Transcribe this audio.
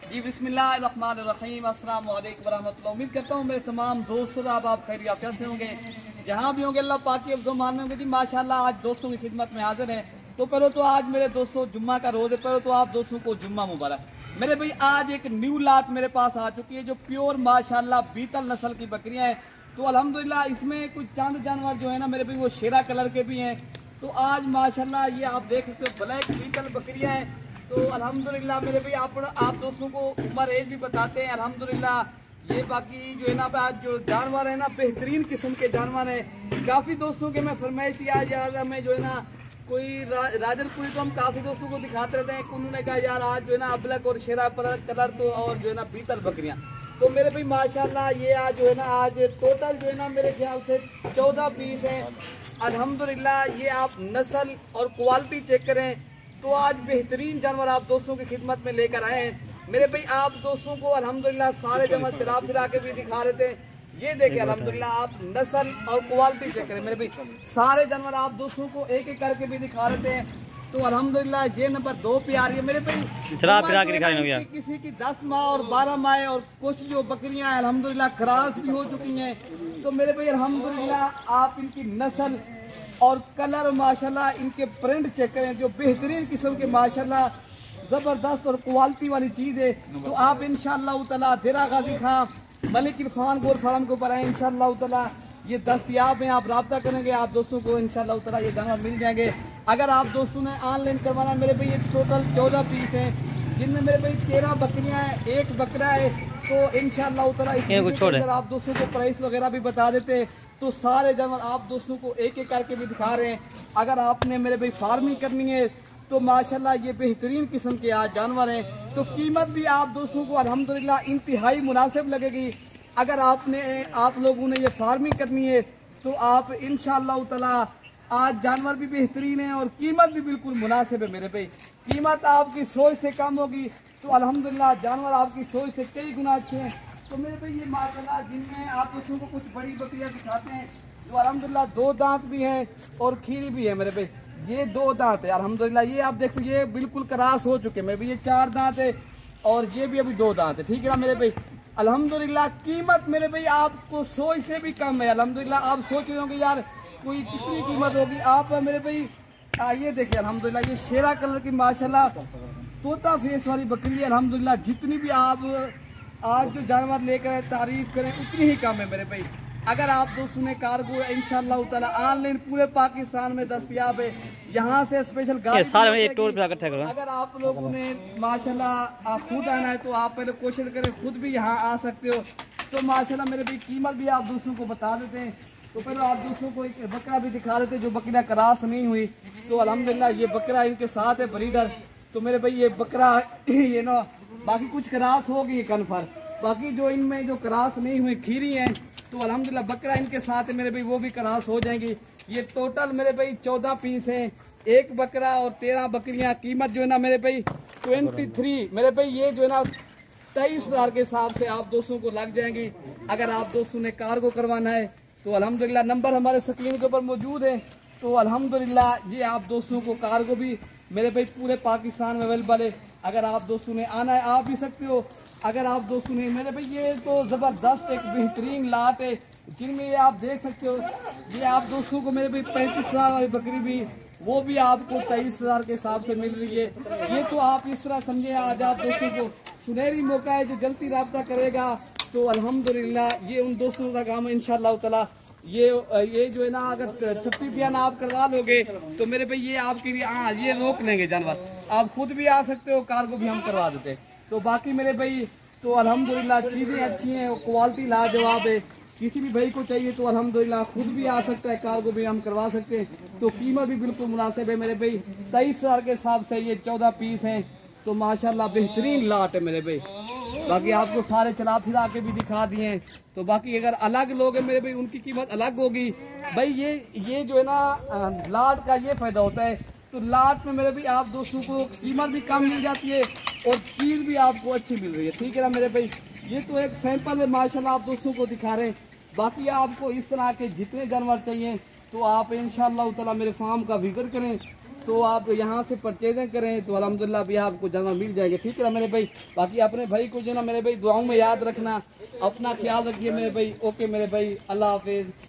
जी बिस्मिल्लाहिर्रहमानिर्रहीम, अस्सलाम वालेकुम वरहमतुल्लाह। उम्मीद करता हूँ मेरे तमाम दोस्त आप खैरियत से होंगे, जहाँ भी होंगे अल्लाह पाक की अफ़ज़ल मान में होंगे। जी माशाल्लाह आज दोस्तों की खिदमत में हाजिर हैं। तो पहले तो आज मेरे दोस्तों जुम्मा का रोज़ है, पहले तो आप दोस्तों को जुम्मा मुबारक। मेरे भाई आज एक न्यू लाट मेरे पास आ चुकी है जो प्योर माशाल्लाह बीतल नस्ल की बकरियाँ हैं। तो अल्हम्दुलिल्लाह इसमें कुछ चंद जानवर जो है ना मेरे भाई वो शेरा कलर के भी हैं। तो आज माशाल्लाह ये आप देख सकते हो ब्लैक बीतल बकरियाँ हैं। तो अल्हम्दुलिल्लाह मेरे भाई आप दोस्तों को उम्र एज भी बताते हैं। अल्हम्दुलिल्लाह ये बाकी जो है ना आज जो जानवर है ना बेहतरीन किस्म के जानवर हैं। काफ़ी दोस्तों के मैं फरमाइश थी आज यार हमें जो है ना कोई राजनपुरी तो हम काफ़ी दोस्तों को दिखाते रहते हैं। उन्होंने कहा यार आज जो है ना अबलक और शेरा कलर तो और जो है ना बीतल बकरियाँ। तो मेरे भाई माशाल्लाह ये आज जो है ना आज टोटल जो है ना मेरे ख्याल से 14 पीस हैं। अल्हम्दुलिल्लाह ये आप नस्ल और क्वालिटी चेक करें तो आज बेहतरीन जानवर आप दोस्तों की खिदमत में लेकर आए हैं। मेरे भाई आप दोस्तों को अल्हम्दुलिल्लाह सारे जानवर चला फिरा के भी दिखा रहे थे। ये देखें अल्हम्दुलिल्लाह आप नस्ल और क्वालिटी चेक करें। मेरे भाई सारे जानवर आप दोस्तों को एक एक करके भी दिखा रहे थे। तो अल्हम्दुलिल्लाह ये नंबर 2 पे आ रही है मेरे भाई। चला फिरा के दिखा रहे किसी की 10 माह और 12 माह और कुछ जो बकरियां अल्हम्दुलिल्लाह क्रॉस भी हो चुकी हैं। तो मेरे भाई अल्हम्दुलिल्लाह आप इनकी नस्ल और कलर माशाल्लाह इनके प्रिंट चेक करें जो बेहतरीन किस्म के माशाल्लाह ज़बरदस्त और क्वालिटी वाली चीज़ है। तो आप इंशाअल्लाह ताला ज़ेरा गाजी खां मलिक इरफान गोर फार्म के ऊपर आए इंशाअल्लाह ताला ये दस्तयाब हैं। आप रब्ता करेंगे आप दोस्तों को इंशाअल्लाह ताला ये जानवर मिल जाएंगे। अगर आप दोस्तों ने ऑनलाइन करवाना मेरे भाई ये टोटल 14 पीस हैं जिनमें मेरे भाई 13 बकरियाँ हैं, एक बकरा है। तो इंशाअल्लाह ताला अगर आप दोस्तों को प्राइस वगैरह भी बता देते तो सारे जानवर आप दोस्तों को एक एक करके भी दिखा रहे हैं। अगर आपने मेरे भाई फार्मिंग करनी है तो माशाल्लाह ये बेहतरीन किस्म के आज जानवर हैं। तो कीमत भी आप दोस्तों को अल्हम्दुलिल्लाह इंतहाई मुनासिब लगेगी। अगर आप लोगों ने ये फार्मिंग करनी है तो आप इंशाअल्लाह ताला आज जानवर भी बेहतरीन है और कीमत भी बिल्कुल मुनासिब है। मेरे भाई कीमत आपकी सोच से कम होगी तो अल्हम्दुलिल्लाह जानवर आपकी सोच से कई गुना अच्छे हैं। तो मेरे भाई ये माशाल्लाह जिनमें आप दोस्तों को कुछ बड़ी बकरियां दिखाते हैं जो अल्हम्दुलिल्लाह 2 दांत भी हैं और खीरी भी है। मेरे भाई ये 2 दांत है अल्हम्दुलिल्लाह। ये आप देखो ये बिल्कुल क्रॉस हो चुके हैं। मेरे भाई ये 4 दांत है और ये भी अभी 2 दांत है। ठीक है ना मेरे भाई। अल्हम्दुलिल्लाह कीमत मेरे भाई आपको सोच से भी कम है। अल्हम्दुलिल्लाह आप सोच रहे होंगे यार कोई कितनी कीमत होगी। आप मेरे भाई ये देखिए अल्हम्दुलिल्लाह ये शेरा कलर की माशाल्लाह तोता फेस वाली बकरी है। अल्हम्दुलिल्लाह जितनी भी आप आज जो जानवर लेकर तारीफ करें उतनी ही कम है मेरे भाई। अगर आप दोस्तों ने कार्गो इंशाअल्लाह ताला ऑनलाइन पूरे पाकिस्तान में दस्तयाब है। यहाँ से स्पेशल गाड़ी एक टूर पे अगर आप लोगों ने माशाल्लाह खुद आना है तो आप पहले कोशिश करें खुद भी यहाँ आ सकते हो। तो माशाल्लाह मेरे भाई कीमत भी आप दोस्तों को बता देते हैं। तो पहले आप दोस्तों को एक बकरा भी दिखा देते जो बकरियाँ क्रॉस नहीं हुई। तो अल्हम्दुलिल्लाह ये बकरा इनके साथ है ब्रीडर। तो मेरे भाई ये बकरा ये ना बाकी कुछ क्रॉस हो गई कन्फर्म, बाकी जो इनमें जो क्रॉस नहीं हुई खीरी हैं तो अल्हम्दुलिल्लाह बकरा इनके साथ है मेरे भाई वो भी क्रॉस हो जाएंगी। ये टोटल मेरे भाई 14 पीस हैं, एक बकरा और 13 बकरियां। कीमत जो है ना मेरे भाई 23 मेरे भाई ये जो है ना 23,000 के हिसाब से आप दोस्तों को लग जाएंगी। अगर आप दोस्तों ने कार्गो करवाना है तो अल्हम्दुलिल्लाह नंबर हमारे स्क्रीन के ऊपर मौजूद है। तो अल्हम्दुलिल्लाह ये आप दोस्तों को कार्गो भी मेरे भाई पूरे पाकिस्तान में अवेलेबल है। अगर आप दोस्तों ने आना है आप भी सकते हो। अगर आप दोस्तों ने मेरे भाई ये तो ज़बरदस्त एक बेहतरीन लाट है जिनमें ये आप देख सकते हो। ये आप दोस्तों को मेरे भाई 35,000 वाली बकरी भी वो भी आपको 23,000 के हिसाब से मिल रही है। ये तो आप इस तरह समझे आज आप दोस्तों को सुनहरी मौका है जो जल्दी रब्ता करेगा। तो अल्हम्दुलिल्लाह ये उन दोस्तों का काम है इंशाअल्लाह ताला। ये जो है ना अगर छुट्टी बयान आप करवा लोगे तो मेरे भाई ये आपके लिए ये रोक लेंगे जानवर। आप खुद भी आ सकते हो, कार्गो भी हम करवा देते। तो बाकी मेरे भाई तो अल्हम्दुलिल्लाह चीज़ें अच्छी हैं, क्वालिटी लाजवाब है। किसी भी भाई को चाहिए तो अल्हम्दुलिल्लाह खुद भी आ सकता है, कार्गो भी हम करवा सकते हैं। तो कीमत भी बिल्कुल मुनासिब है मेरे भाई। 23,000 के हिसाब से ये 14 पीस हैं। तो माशाल्लाह बेहतरीन लाट है मेरे भाई। बाकी आपको सारे चला फिरा के भी दिखा दिए हैं। तो बाकी अगर अलग लोग हैं मेरे भाई उनकी कीमत अलग होगी भाई। ये जो है ना लाट का ये फ़ायदा होता है। तो लाट में मेरे भाई आप दोस्तों को कीमत भी कम मिल जाती है और चीज़ भी आपको अच्छी मिल रही है। ठीक है ना मेरे भाई। ये तो एक सैंपल है माशाल्लाह आप दोस्तों को दिखा रहे हैं। बाकी आपको इस तरह के जितने जानवर चाहिए तो आप इंशाअल्लाह ताला मेरे फार्म का विजिट करें। तो आप यहाँ से परचेजिंग करें तो अल्हम्दुलिल्लाह भी आपको जगह मिल जाएंगे। ठीक है ना मेरे भाई। बाकी अपने भाई को जो ना मेरे भाई दुआओं में याद रखना, अपना ख्याल रखिए मेरे भाई। ओके मेरे भाई, अल्लाह हाफिज़।